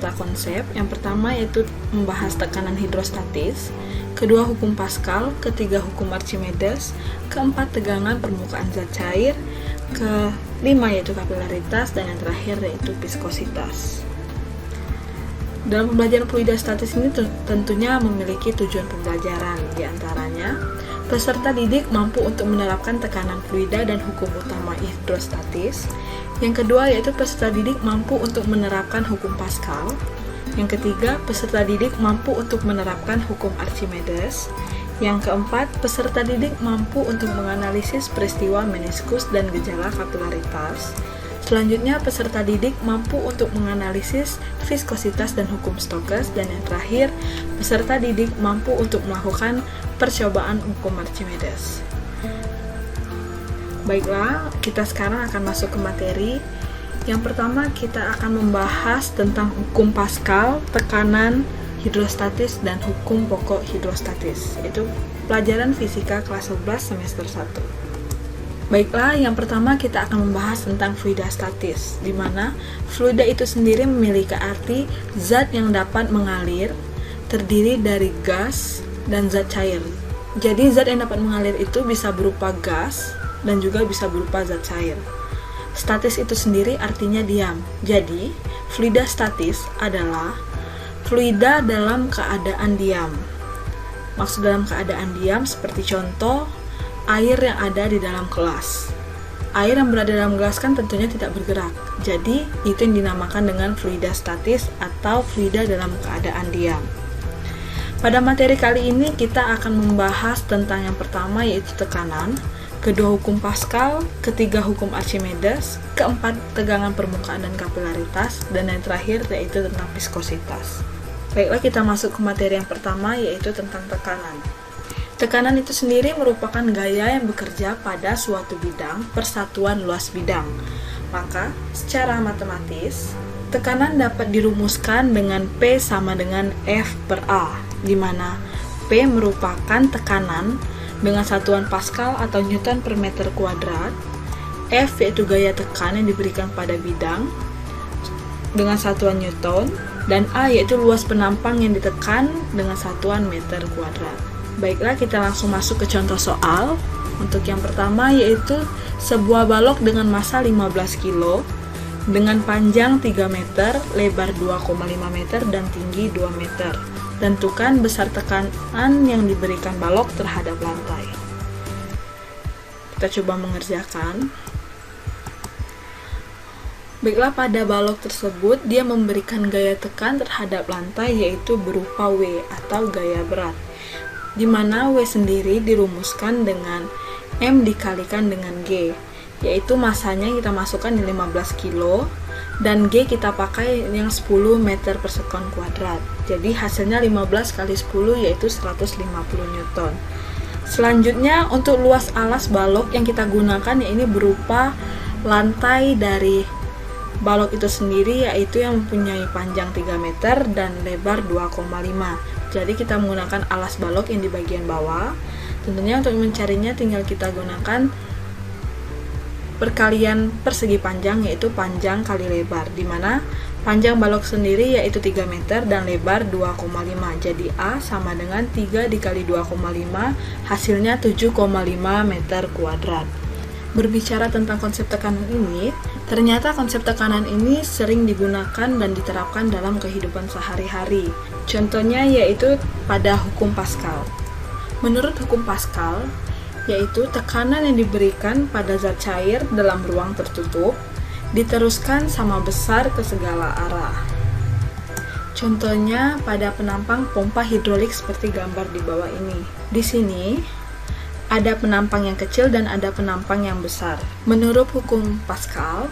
beserta konsep. Yang pertama yaitu membahas tekanan hidrostatis, kedua hukum Pascal, ketiga hukum Archimedes, keempat tegangan permukaan zat cair, kelima yaitu kapilaritas, dan yang terakhir yaitu viskositas. Dalam pembelajaran fluida statis ini tentunya memiliki tujuan pembelajaran, diantaranya peserta didik mampu untuk menerapkan tekanan fluida dan hukum utama hidrostatis. Yang kedua yaitu peserta didik mampu untuk menerapkan hukum Pascal. Yang ketiga, peserta didik mampu untuk menerapkan hukum Archimedes. Yang keempat, peserta didik mampu untuk menganalisis peristiwa meniskus dan gejala kapilaritas. Selanjutnya, peserta didik mampu untuk menganalisis viskositas dan hukum Stokes. Dan yang terakhir, peserta didik mampu untuk melakukan percobaan hukum Archimedes. Baiklah, kita sekarang akan masuk ke materi. Yang pertama, kita akan membahas tentang hukum Pascal, tekanan hidrostatis, dan hukum pokok hidrostatis. Itu pelajaran fisika kelas 11 semester 1. Baiklah, yang pertama kita akan membahas tentang fluida statis, di mana fluida itu sendiri memiliki arti zat yang dapat mengalir, terdiri dari gas dan zat cair. Jadi zat yang dapat mengalir itu bisa berupa gas dan juga bisa berupa zat cair. Statis itu sendiri artinya diam. Jadi, fluida statis adalah fluida dalam keadaan diam. Maksud dalam keadaan diam seperti contoh air yang ada di dalam gelas. Air yang berada dalam gelas kan tentunya tidak bergerak. Jadi, itu yang dinamakan dengan fluida statis atau fluida dalam keadaan diam. Pada materi kali ini kita akan membahas tentang yang pertama yaitu tekanan, kedua hukum Pascal, ketiga hukum Archimedes, keempat tegangan permukaan dan kapilaritas, dan yang terakhir yaitu tentang viskositas. Baiklah, kita masuk ke materi yang pertama yaitu tentang tekanan. Tekanan itu sendiri merupakan gaya yang bekerja pada suatu bidang persatuan luas bidang. Maka, secara matematis, tekanan dapat dirumuskan dengan P sama dengan F per A, di mana P merupakan tekanan dengan satuan Pascal atau Newton per meter kuadrat, F yaitu gaya tekan yang diberikan pada bidang dengan satuan Newton, dan A yaitu luas penampang yang ditekan dengan satuan meter kuadrat. Baiklah, kita langsung masuk ke contoh soal. Untuk yang pertama yaitu sebuah balok dengan massa 15 kg dengan panjang 3 meter, lebar 2,5 meter, dan tinggi 2 meter. Tentukan besar tekanan yang diberikan balok terhadap lantai. Kita coba mengerjakan. Baiklah, pada balok tersebut dia memberikan gaya tekan terhadap lantai yaitu berupa W atau gaya berat, di mana W sendiri dirumuskan dengan M dikalikan dengan G, yaitu masanya kita masukkan di 15 kg dan G kita pakai yang 10 meter per sekon kuadrat. Jadi hasilnya 15 kali 10 yaitu 150 Newton. Selanjutnya untuk luas alas balok yang kita gunakan ya ini berupa lantai dari balok itu sendiri, yaitu yang mempunyai panjang 3 meter dan lebar 2,5. Jadi kita menggunakan alas balok yang di bagian bawah. Tentunya untuk mencarinya tinggal kita gunakan perkalian persegi panjang, yaitu panjang kali lebar, di mana panjang balok sendiri yaitu 3 meter dan lebar 2,5. Jadi A sama dengan 3 dikali 2,5, hasilnya 7,5 meter kuadrat. Berbicara tentang konsep tekanan ini, ternyata konsep tekanan ini sering digunakan dan diterapkan dalam kehidupan sehari-hari. Contohnya yaitu pada hukum Pascal. Menurut hukum Pascal, yaitu tekanan yang diberikan pada zat cair dalam ruang tertutup diteruskan sama besar ke segala arah. Contohnya pada penampang pompa hidrolik seperti gambar di bawah ini. Di sini ada penampang yang kecil dan ada penampang yang besar. Menurut hukum Pascal,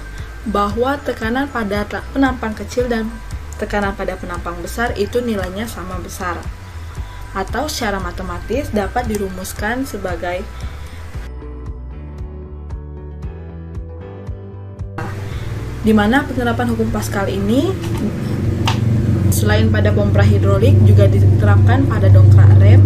bahwa tekanan pada penampang kecil dan tekanan pada penampang besar itu nilainya sama besar. Atau secara matematis dapat dirumuskan sebagai di mana penerapan hukum Pascal ini selain pada pompa hidrolik juga diterapkan pada dongkrak rem,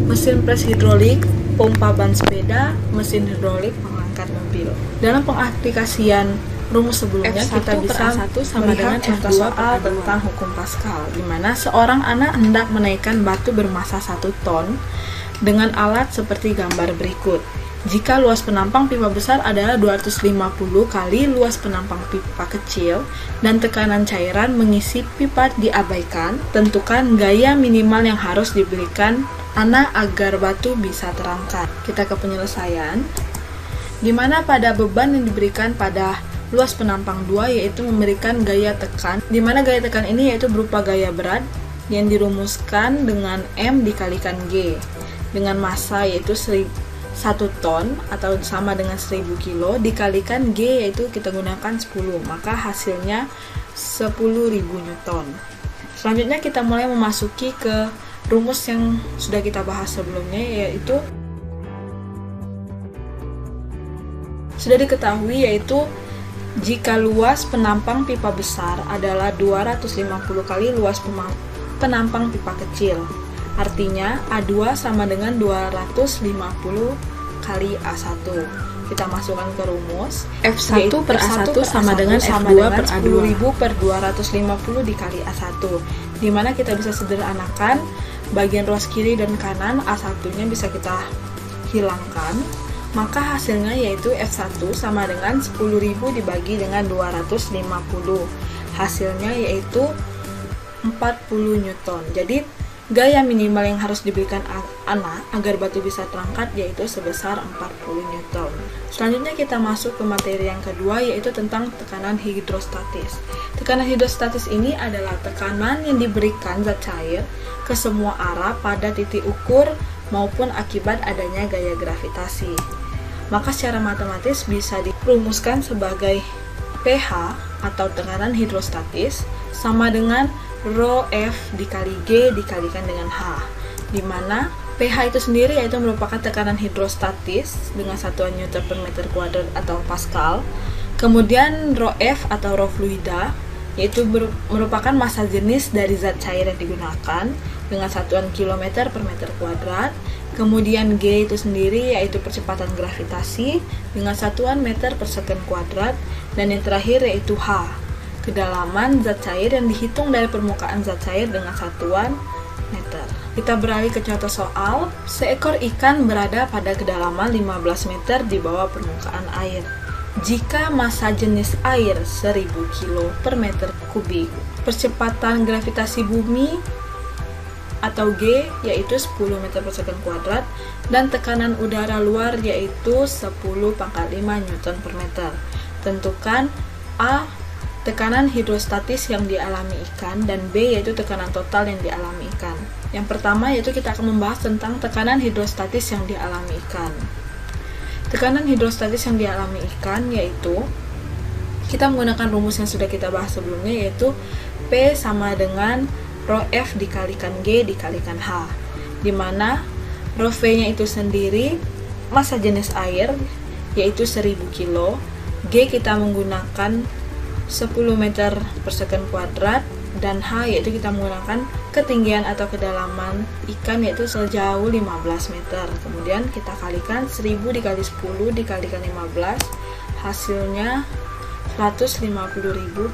mesin pres hidrolik, pompa ban sepeda, mesin hidrolik pengangkat mobil. Dalam pengaplikasian rumus sebelumnya kita bisa sama dengan contoh soal tentang hukum Pascal, di mana seorang anak hendak menaikkan batu bermassa 1 ton dengan alat seperti gambar berikut. Jika luas penampang pipa besar adalah 250 kali luas penampang pipa kecil dan tekanan cairan mengisi pipa diabaikan, tentukan gaya minimal yang harus diberikan anak agar batu bisa terangkat. Kita ke penyelesaian, di mana pada beban yang diberikan pada luas penampang 2 yaitu memberikan gaya tekan, di mana gaya tekan ini yaitu berupa gaya berat yang dirumuskan dengan M dikalikan G dengan massa yaitu 1 ton atau sama dengan 1000 kilo dikalikan G yaitu kita gunakan 10, maka hasilnya 10.000 Newton. Selanjutnya kita mulai memasuki ke rumus yang sudah kita bahas sebelumnya, yaitu sudah diketahui yaitu jika luas penampang pipa besar adalah 250 kali luas penampang pipa kecil. Artinya A2 sama dengan 250 kali A1. Kita masukkan ke rumus. F1 per A1 sama dengan F2 per A2. 10.000 per 250 dikali A1. Dimana kita bisa sederhanakan bagian ruas kiri dan kanan A1-nya bisa kita hilangkan. Maka hasilnya yaitu F1 sama dengan 10.000 dibagi dengan 250. Hasilnya yaitu 40 Newton. Jadi gaya minimal yang harus diberikan anak agar batu bisa terangkat yaitu sebesar 40 Newton. Selanjutnya kita masuk ke materi yang kedua, yaitu tentang tekanan hidrostatis. Tekanan hidrostatis ini adalah tekanan yang diberikan zat cair ke semua arah pada titik ukur maupun akibat adanya gaya gravitasi. Maka secara matematis bisa dirumuskan sebagai pH atau tekanan hidrostatis sama dengan Rho F dikali G dikalikan dengan H, di mana pH itu sendiri yaitu merupakan tekanan hidrostatis dengan satuan Newton per meter kuadrat atau Pascal. Kemudian Rho F atau Rho fluida yaitu merupakan massa jenis dari zat cair yang digunakan dengan satuan kilometer per meter kuadrat. Kemudian G itu sendiri yaitu percepatan gravitasi dengan satuan meter per second kuadrat. Dan yang terakhir yaitu H, kedalaman zat cair yang dihitung dari permukaan zat cair dengan satuan meter. Kita beralih ke contoh soal. Seekor ikan berada pada kedalaman 15 meter di bawah permukaan air. Jika massa jenis air 1000 kilo per meter kubik, percepatan gravitasi bumi atau G yaitu 10 meter per second kuadrat, dan tekanan udara luar yaitu 10 pangkat 5 Newton per meter. Tentukan A, tekanan hidrostatis yang dialami ikan, dan B yaitu tekanan total yang dialami ikan. Yang pertama yaitu kita akan membahas tentang tekanan hidrostatis yang dialami ikan. Tekanan hidrostatis yang dialami ikan yaitu kita menggunakan rumus yang sudah kita bahas sebelumnya, yaitu P sama dengan Rho F dikalikan G dikalikan H, di mana Rho V-nya itu sendiri massa jenis air yaitu 1000 kilo, G kita menggunakan 10 meter per second kuadrat, dan H yaitu kita menggunakan ketinggian atau kedalaman ikan yaitu sejauh 15 meter. Kemudian kita kalikan 1000 dikali 10 dikalikan 15, hasilnya 150.000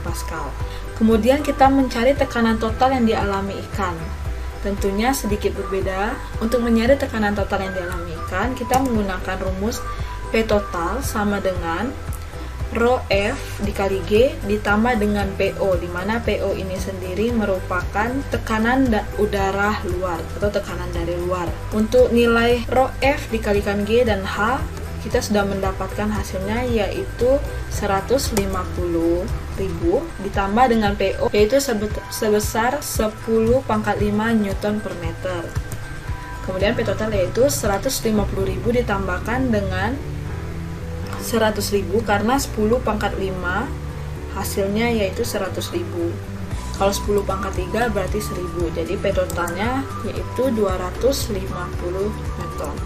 Pascal. Kemudian kita mencari tekanan total yang dialami ikan. Tentunya sedikit berbeda. Untuk mencari tekanan total yang dialami ikan, kita menggunakan rumus P total sama dengan Rho F dikali G ditambah dengan PO, di mana PO ini sendiri merupakan tekanan udara luar atau tekanan dari luar. Untuk nilai Rho F dikalikan G dan H, kita sudah mendapatkan hasilnya yaitu 150.000 ditambah dengan PO yaitu sebesar 10 pangkat 5 Newton per meter. Kemudian P total yaitu 150.000 ditambahkan dengan 100.000 karena 10 pangkat 5 hasilnya yaitu 100.000. Kalau 10 pangkat 3 berarti 1000. Jadi P totalnya yaitu 250 Newton.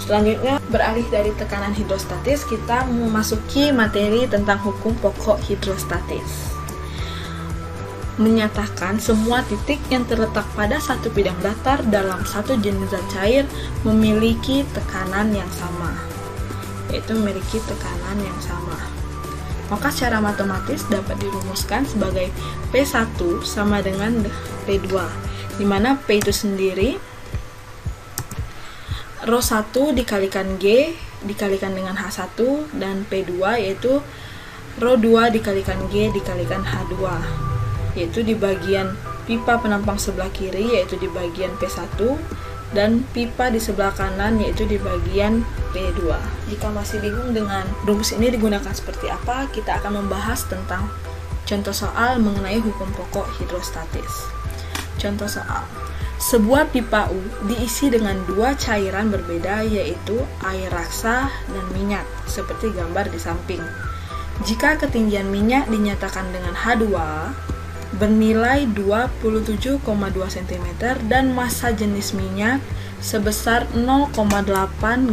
Selanjutnya, beralih dari tekanan hidrostatis, kita memasuki materi tentang hukum pokok hidrostatis. Menyatakan semua titik yang terletak pada satu bidang datar dalam satu jenis zat cair memiliki tekanan yang sama, yaitu memiliki tekanan yang sama. Maka secara matematis dapat dirumuskan sebagai P1 sama dengan P2, di mana P itu sendiri rho 1 dikalikan G dikalikan dengan H1, dan P2 yaitu rho 2 dikalikan G dikalikan H2, yaitu di bagian pipa penampang sebelah kiri yaitu di bagian P1, dan pipa di sebelah kanan yaitu di bagian P2. Jika masih bingung dengan rumus ini digunakan seperti apa, kita akan membahas tentang contoh soal mengenai hukum pokok hidrostatis. Contoh soal: sebuah pipa U diisi dengan dua cairan berbeda yaitu air raksa dan minyak, seperti gambar di samping. Jika ketinggian minyak dinyatakan dengan H2 bernilai 27,2 cm dan massa jenis minyak sebesar 0,8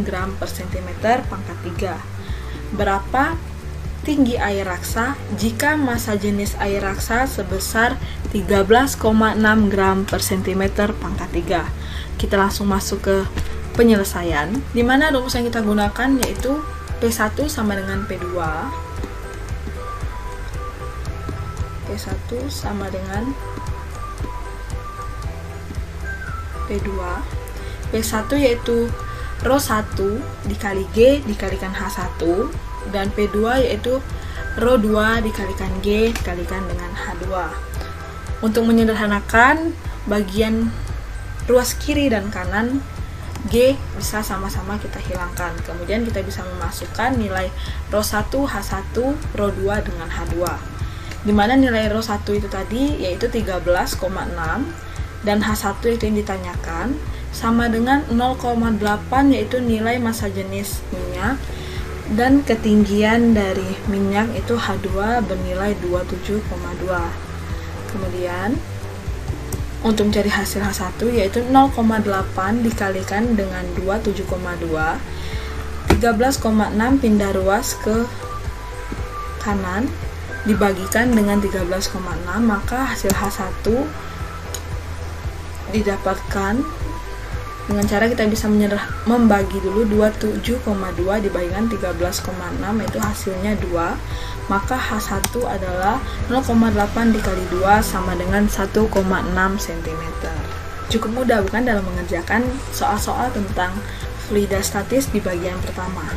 gram per cm pangkat 3. Berapa tinggi air raksa jika massa jenis air raksa sebesar 13,6 gram per cm pangkat 3? Kita langsung masuk ke penyelesaian, di mana rumus yang kita gunakan yaitu P1 sama dengan P2. P1 sama dengan P2. P1 yaitu rho 1 dikali G dikalikan H1, dan P2 yaitu rho 2 dikalikan G dikalikan dengan H2. Untuk menyederhanakan, bagian ruas kiri dan kanan G bisa sama-sama kita hilangkan. Kemudian kita bisa memasukkan nilai rho 1 H1 rho 2 dengan H2. Di mana nilai rho 1 itu tadi yaitu 13,6 dan H1 itu yang ditanyakan sama dengan 0,8 yaitu nilai massa jenis minyak, dan ketinggian dari minyak itu H2 bernilai 27,2. Kemudian untuk mencari hasil H1 yaitu 0,8 dikalikan dengan 27,2, 13,6 pindah ruas ke kanan dibagikan dengan 13,6, maka hasil H1 didapatkan dengan cara kita bisa membagi dulu 27,2 dibagikan 13,6, itu hasilnya 2, maka H1 adalah 0,8 dikali 2 sama dengan 1,6 cm. Cukup mudah bukan dalam mengerjakan soal-soal tentang fluida statis di bagian pertama.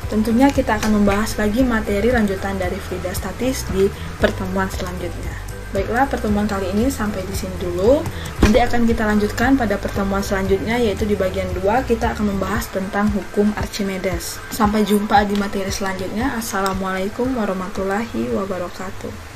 Tentunya kita akan membahas lagi materi lanjutan dari fluida statis di pertemuan selanjutnya. Baiklah, pertemuan kali ini sampai di sini dulu. Nanti akan kita lanjutkan pada pertemuan selanjutnya, yaitu di bagian 2 kita akan membahas tentang hukum Archimedes. Sampai jumpa di materi selanjutnya. Assalamualaikum warahmatullahi wabarakatuh.